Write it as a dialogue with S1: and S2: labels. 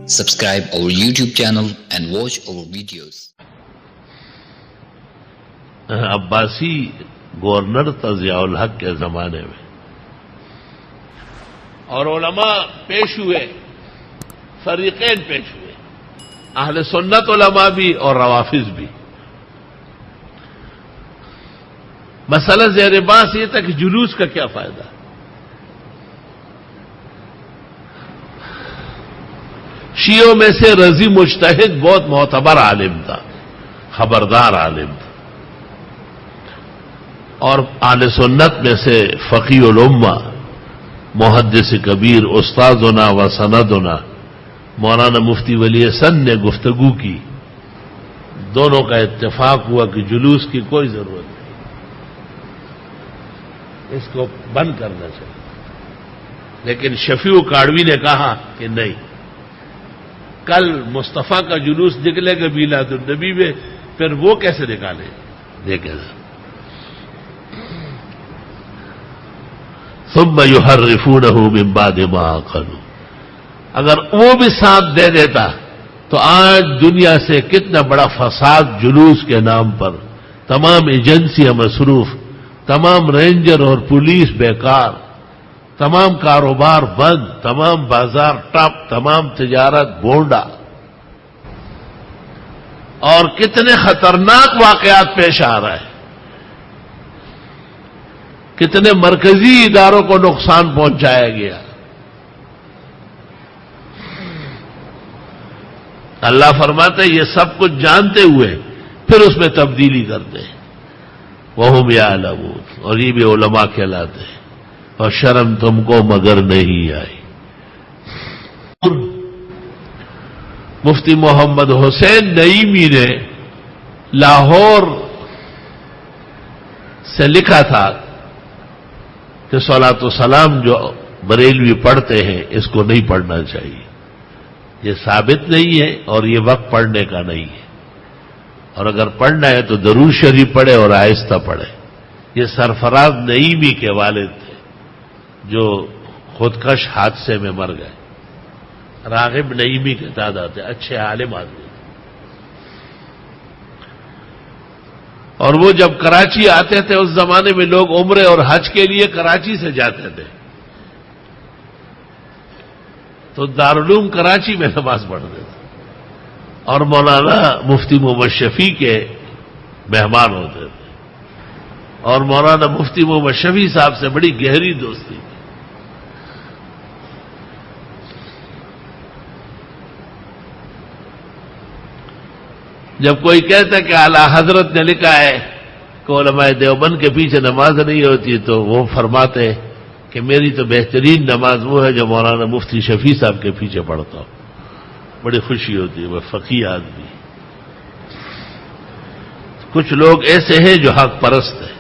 S1: Subscribe our YouTube channel and watch our videos.
S2: Abbasi governor تھا ضیاء الحق کے زمانے میں، اور علماء پیش ہوئے، فریقین پیش ہوئے، اہل سنت علماء بھی اور روافض بھی۔ مسئلہ زیر بحث یہ تھا کہ جلوس کا کیا فائدہ؟ شیعوں میں سے رضی مجتہد بہت معتبر عالم تھا، خبردار عالم تھا، اور اہل سنت میں سے فقیہ الامہ، محدث کبیر، استاذنا و سندنا مولانا مفتی ولی حسن نے گفتگو کی، دونوں کا اتفاق ہوا کہ جلوس کی کوئی ضرورت نہیں، اس کو بند کرنا چاہیے۔ لیکن شفیع کاڑوی نے کہا کہ نہیں، کل مصطفیٰ کا جلوس نکلے گا میلاد النبی میں، پھر وہ کیسے نکالے؟ دیکھیں ثم يحرفونه من بعد ما عقلوا، اگر وہ بھی ساتھ دے دیتا تو آج دنیا سے کتنا بڑا فساد جلوس کے نام پر، تمام ایجنسیاں مصروف، تمام رینجر اور پولیس بیکار، تمام کاروبار بند، تمام بازار ٹپ، تمام تجارت بونڈا، اور کتنے خطرناک واقعات پیش آ رہے ہیں، کتنے مرکزی اداروں کو نقصان پہنچایا گیا۔ اللہ فرماتے ہیں یہ سب کچھ جانتے ہوئے پھر اس میں تبدیلی کرتے ہیں، وَهُمْ يَعْلَمُونَ، اور یہ بھی علماء کہلاتے ہیں، اور شرم تم کو مگر نہیں آئی۔ مفتی محمد حسین نعیمی نے لاہور سے لکھا تھا کہ صلاۃ و سلام جو بریلوی پڑھتے ہیں اس کو نہیں پڑھنا چاہیے، یہ ثابت نہیں ہے اور یہ وقت پڑھنے کا نہیں ہے، اور اگر پڑھنا ہے تو درود شریف پڑھے اور آہستہ پڑھے۔ یہ سرفراز نعیمی کے والد تھے جو خودکش حادثے میں مر گئے، راغب نعیمی کے دادا تھے، اچھے عالم آدمی، اور وہ جب کراچی آتے تھے اس زمانے میں لوگ عمرے اور حج کے لیے کراچی سے جاتے تھے، تو دارالعلوم کراچی میں نماز پڑھتے تھے، اور مولانا مفتی محمد شفیع کے مہمان ہوتے تھے، اور مولانا مفتی محمد شفیع صاحب سے بڑی گہری دوستی تھی۔ جب کوئی کہتا ہے کہ اعلیٰ حضرت نے لکھا ہے کہ علماء دیوبند کے پیچھے نماز نہیں ہوتی، تو وہ فرماتے ہیں کہ میری تو بہترین نماز وہ ہے جو مولانا مفتی شفیع صاحب کے پیچھے پڑھتا ہوں، بڑی خوشی ہوتی ہے، وہ فقیہ آدمی۔ کچھ لوگ ایسے ہیں جو حق پرست ہیں،